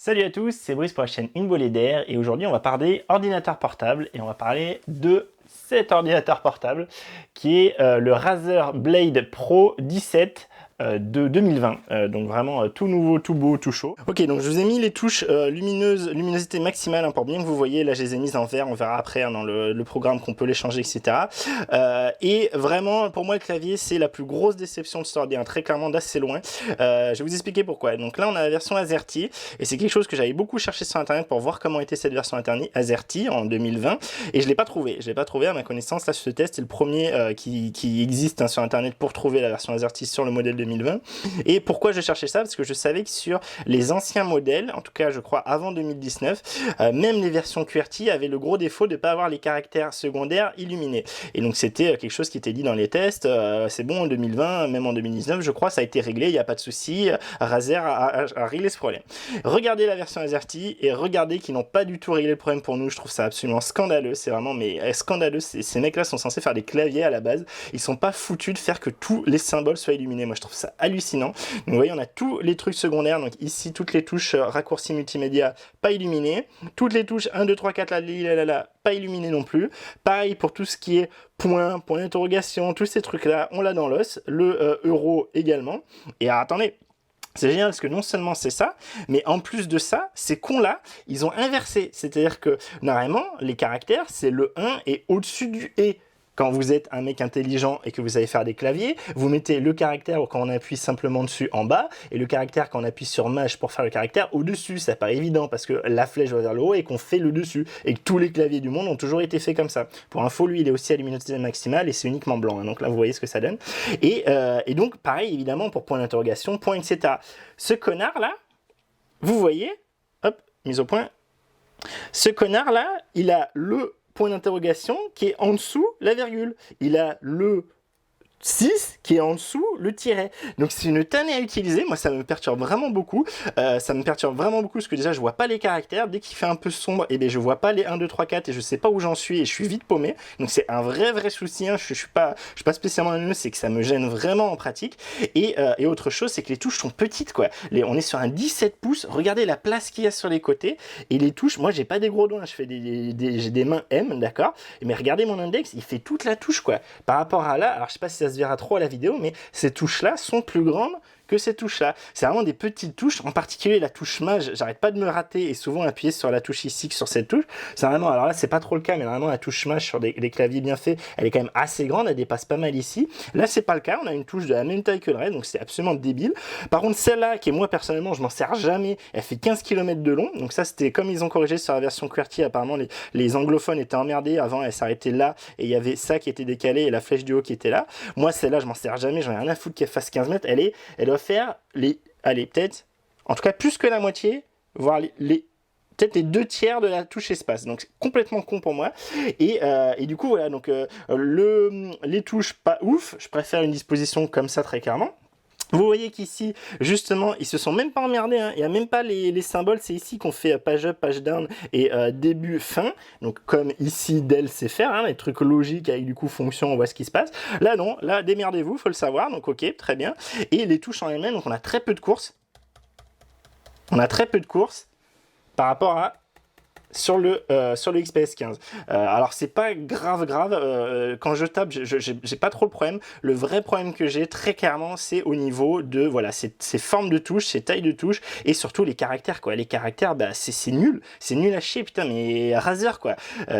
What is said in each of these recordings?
Salut à tous, c'est Brice pour la chaîne Une Bolée d'air et aujourd'hui on va parler ordinateur portable et on va parler de cet ordinateur portable qui est le Razer Blade Pro 17 de 2020, donc vraiment tout nouveau, tout beau, tout chaud. Ok, donc je vous ai mis les touches luminosité maximale hein, pour bien que vous voyez. Là je les ai mises en vert, on verra après hein, dans le programme qu'on peut les changer, etc. Et vraiment pour moi le clavier c'est la plus grosse déception de ce ordi, hein, très clairement d'assez loin. Je vais vous expliquer pourquoi. Donc là on a la version AZERTY et c'est quelque chose que j'avais beaucoup cherché sur internet pour voir comment était cette version AZERTY en 2020 et je l'ai pas trouvé. Je l'ai pas trouvé à ma connaissance. Là ce test est le premier qui existe hein, sur internet pour trouver la version AZERTY sur le modèle 2020. Et pourquoi je cherchais ça? Parce que je savais que sur les anciens modèles, en tout cas je crois avant 2019, même les versions QWERTY avaient le gros défaut de ne pas avoir les caractères secondaires illuminés. Et donc c'était quelque chose qui était dit dans les tests, c'est bon en 2020, même en 2019 je crois, ça a été réglé, il n'y a pas de souci, Razer a réglé ce problème. Regardez la version AZERTY et regardez qu'ils n'ont pas du tout réglé le problème pour nous, je trouve ça absolument scandaleux, c'est vraiment scandaleux, ces mecs là sont censés faire des claviers à la base, ils sont pas foutus de faire que tous les symboles soient illuminés, moi je trouve ça hallucinant. Donc vous voyez on a tous les trucs secondaires, donc ici toutes les touches raccourcis multimédia pas illuminées, toutes les touches 1, 2, 3, 4 là, pas illuminées non plus, pareil pour tout ce qui est point d'interrogation, tous ces trucs là on l'a dans l'os, le euro également, et alors, attendez, c'est génial parce que non seulement c'est ça, mais en plus de ça, ces cons-là, ils ont inversé. C'est-à-dire que, normalement, les caractères, c'est le 1 et au-dessus du « et ». Quand vous êtes un mec intelligent et que vous savez faire des claviers, vous mettez le caractère quand on appuie simplement dessus en bas, et le caractère quand on appuie sur Maj pour faire le caractère au-dessus. Ça paraît évident parce que la flèche va vers le haut et qu'on fait le dessus. Et que tous les claviers du monde ont toujours été faits comme ça. Pour info, lui, il est aussi à luminosité maximale et c'est uniquement blanc. Hein. Donc là, vous voyez ce que ça donne. Et donc, pareil, évidemment, pour point d'interrogation, point, etc. Ce connard-là, vous voyez, hop, mise au point. Ce connard-là, il a le point d'interrogation qui est en dessous la virgule. Il a le 6 qui est en dessous le tiret. Donc c'est une tannée à utiliser. Moi ça me perturbe vraiment beaucoup. Parce que déjà je vois pas les caractères. Dès qu'il fait un peu sombre, et bien je vois pas les 1, 2, 3, 4 et je sais pas où j'en suis et je suis vite paumé. Donc c'est un vrai souci. Hein. Je suis pas spécialement ennuyeux, c'est que ça me gêne vraiment en pratique. Et autre chose, c'est que les touches sont petites quoi. On est sur un 17 pouces. Regardez la place qu'il y a sur les côtés. Et les touches, moi j'ai pas des gros doigts. Je fais j'ai des mains M, d'accord. Mais regardez mon index, il fait toute la touche quoi. Par rapport à là, alors je sais pas si ça se verra trop à la vidéo, mais ces touches-là sont plus grandes que ces touches-là. C'est vraiment des petites touches, en particulier la touche Maj, j'arrête pas de me rater et souvent appuyer sur la touche ici sur cette touche. C'est vraiment, alors là c'est pas trop le cas, mais vraiment la touche Maj sur des claviers bien faits, elle est quand même assez grande, elle dépasse pas mal ici. Là c'est pas le cas, on a une touche de la même taille que le reste, donc c'est absolument débile. Par contre celle-là, qui est moi personnellement, je m'en sers jamais, elle fait 15 km de long, donc ça c'était comme ils ont corrigé sur la version QWERTY, apparemment les anglophones étaient emmerdés, avant elle s'arrêtait là, et il y avait ça qui était décalé et la flèche du haut qui était là. Moi celle-là je m'en sers jamais, j'en ai rien à foutre qu'elle fasse 15 mètres, elle doit faire allez, peut-être, en tout cas plus que la moitié, voire peut-être les 2/3 de la touche espace, donc c'est complètement con pour moi, et du coup voilà, donc les touches pas ouf, je préfère une disposition comme ça très clairement. Vous voyez qu'ici, justement, ils se sont même pas emmerdés, hein. Il n'y a même pas les symboles, c'est ici qu'on fait page up, page down et début, fin. Donc comme ici, Dell sait faire, hein, les trucs logiques avec du coup fonction, on voit ce qui se passe. Là non, là démerdez-vous, faut le savoir, donc ok, très bien. Et les touches en elles-mêmes, donc on a très peu de courses. On a très peu de courses par rapport à sur le XPS 15. Alors c'est pas grave, quand je tape, j'ai pas trop le problème. Le vrai problème que j'ai très clairement, c'est au niveau de voilà, ces formes de touches, ces tailles de touches et surtout les caractères quoi. Les caractères, bah c'est nul à chier putain, mais Razer quoi.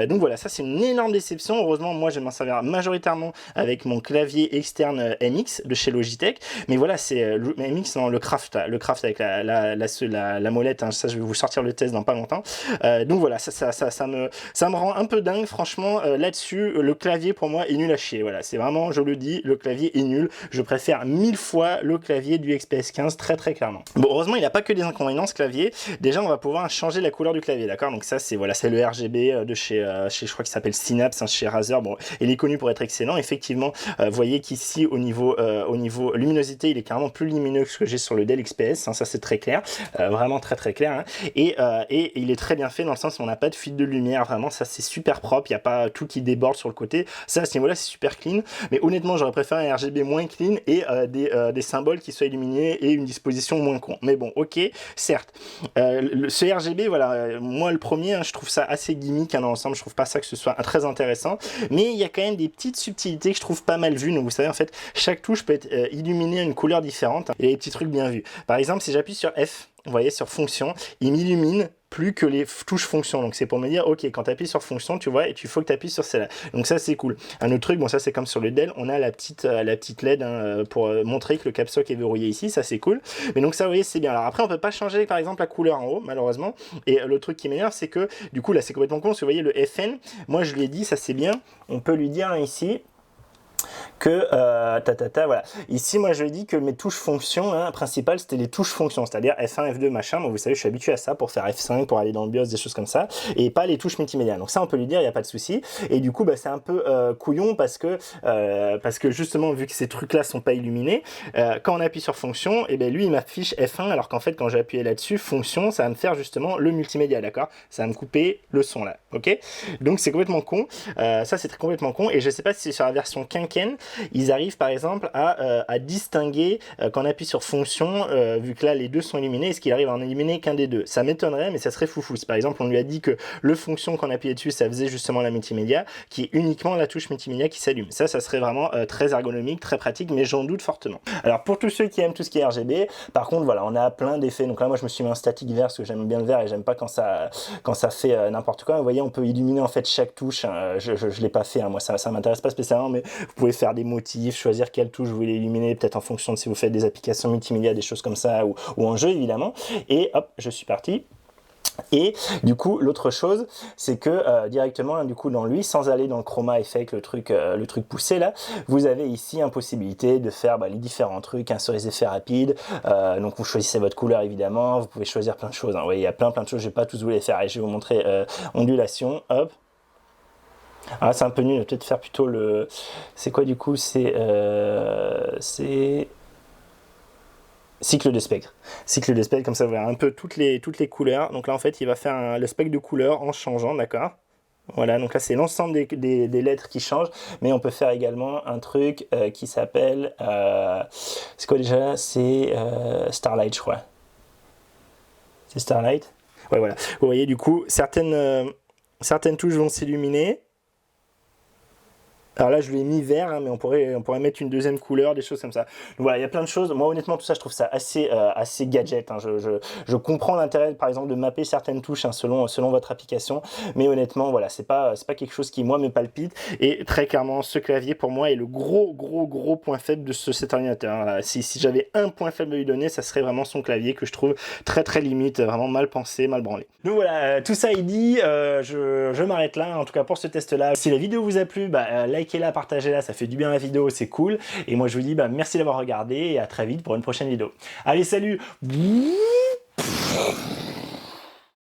Donc voilà, ça c'est une énorme déception. Heureusement, moi je vais m'en servir majoritairement avec mon clavier externe MX de chez Logitech. Mais voilà, c'est MX non, le Craft avec la molette. Hein, ça je vais vous sortir le test dans pas longtemps. Donc voilà, ça me rend un peu dingue, franchement, là-dessus, le clavier pour moi est nul à chier, voilà, c'est vraiment, je le dis, le clavier est nul, je préfère 1000 fois le clavier du XPS 15, très clairement. Bon, heureusement, il n'a pas que des inconvénients ce clavier, déjà on va pouvoir changer la couleur du clavier, d'accord, donc ça c'est voilà, c'est le RGB de chez je crois qu'il s'appelle Synapse, hein, chez Razer, bon, il est connu pour être excellent, effectivement, vous voyez qu'ici, au niveau luminosité, il est carrément plus lumineux que ce que j'ai sur le Dell XPS, hein, ça c'est très clair, vraiment très clair, hein, et il est très bien fait dans le sens sens, on n'a pas de fuite de lumière, vraiment, ça c'est super propre, il n'y a pas tout qui déborde sur le côté. Ça, à ce niveau-là, c'est super clean. Mais honnêtement, j'aurais préféré un RGB moins clean et des symboles qui soient illuminés et une disposition moins con. Mais bon, ok, certes. Ce RGB, voilà, moi le premier, hein, je trouve ça assez gimmick dans l'ensemble, je trouve pas ça que ce soit très intéressant. Mais il y a quand même des petites subtilités que je trouve pas mal vues. Donc vous savez, en fait, chaque touche peut être illuminée à une couleur différente. Il y a des petits trucs bien vus. Par exemple, si j'appuie sur F, vous voyez, sur fonction, il m'illumine plus que les touches fonction. Donc c'est pour me dire, ok, quand tu appuies sur fonction, tu vois, et tu faut que tu appuies sur celle-là. Donc ça, c'est cool. Un autre truc, bon, ça c'est comme sur le Dell, on a la petite LED hein, pour montrer que le caps lock est verrouillé ici, ça c'est cool. Mais donc ça, vous voyez, c'est bien. Alors après, on peut pas changer, par exemple, la couleur en haut, malheureusement. Et le truc qui m'énerve, c'est que, du coup, là, c'est complètement con, parce que vous voyez, le FN, moi, je lui ai dit, ça c'est bien, on peut lui dire hein, ici, que voilà. Ici, moi, je dis que mes touches fonctions hein, principales, c'était les touches fonctions, c'est-à-dire F1, F2, machin. Bon, vous savez, je suis habitué à ça pour faire F5, pour aller dans le BIOS, des choses comme ça, et pas les touches multimédia. Donc ça, on peut lui dire, il n'y a pas de souci. Et du coup, bah, c'est un peu couillon parce que justement, vu que ces trucs-là sont pas illuminés, quand on appuie sur fonction, et ben lui, il m'affiche F1, alors qu'en fait, quand j'ai appuyé là-dessus, fonction, ça va me faire justement le multimédia, d'accord? Ça va me couper le son là, ok? Donc c'est complètement con. Ça, c'est complètement con. Et je sais pas si sur la version Quinquenne, ils arrivent par exemple à distinguer quand on appuie sur fonction, vu que là les deux sont éliminés, est-ce qu'il arrive à en éliminer qu'un des deux? Ça m'étonnerait, mais ça serait foufou. Si par exemple on lui a dit que le fonction qu'on appuyait dessus, ça faisait justement la multimédia, qui est uniquement la touche multimédia qui s'allume. Ça serait vraiment très ergonomique, très pratique, mais j'en doute fortement. Alors pour tous ceux qui aiment tout ce qui est RGB, par contre voilà, on a plein d'effets. Donc là moi je me suis mis en statique vert parce que j'aime bien le vert et j'aime pas quand ça fait n'importe quoi. Vous voyez, on peut illuminer en fait chaque touche. Hein. Je l'ai pas fait, hein. Moi ça m'intéresse pas spécialement, mais vous pouvez faire des motifs, choisir quelle touche vous voulez illuminer, peut-être en fonction de si vous faites des applications multimédia, des choses comme ça, ou en jeu évidemment. Et hop, je suis parti. Et du coup, l'autre chose, c'est que directement, du coup, dans lui, sans aller dans le chroma effect, le truc poussé là, vous avez ici une possibilité de faire les différents trucs hein, sur les effets rapides. Donc vous choisissez votre couleur évidemment, vous pouvez choisir plein de choses. Hein. Vous voyez, il y a plein de choses, je vais pas tous vous les faire. Allez, je vais vous montrer ondulation, hop. Ah, c'est un peu nul, je vais peut-être faire plutôt le... C'est quoi du coup? C'est cycle de spectre. Cycle de spectre, comme ça vous verrez un peu toutes les couleurs. Donc là en fait il va faire le spectre de couleurs en changeant, d'accord? Voilà, donc là c'est l'ensemble des lettres qui changent, mais on peut faire également un truc qui s'appelle... c'est quoi déjà? C'est Starlight, je crois. C'est Starlight? Ouais, voilà. Vous voyez du coup, certaines touches vont s'illuminer. Alors là, je lui ai mis vert, hein, mais on pourrait mettre une deuxième couleur, des choses comme ça. Donc voilà, il y a plein de choses. Moi, honnêtement, tout ça, je trouve ça assez gadget. Hein. Je comprends l'intérêt, par exemple, de mapper certaines touches hein, selon votre application. Mais honnêtement, voilà, c'est pas quelque chose qui, moi, me palpite. Et très clairement, ce clavier, pour moi, est le gros point faible de cet ordinateur. Hein. Voilà. Si j'avais un point faible à lui donner, ça serait vraiment son clavier que je trouve très limite, vraiment mal pensé, mal branlé. Donc voilà, tout ça est dit. Je m'arrête là, en tout cas pour ce test-là. Si la vidéo vous a plu, likez-la, partagez-la, ça fait du bien à la vidéo, c'est cool. Et moi je vous dis merci d'avoir regardé et à très vite pour une prochaine vidéo. Allez, salut!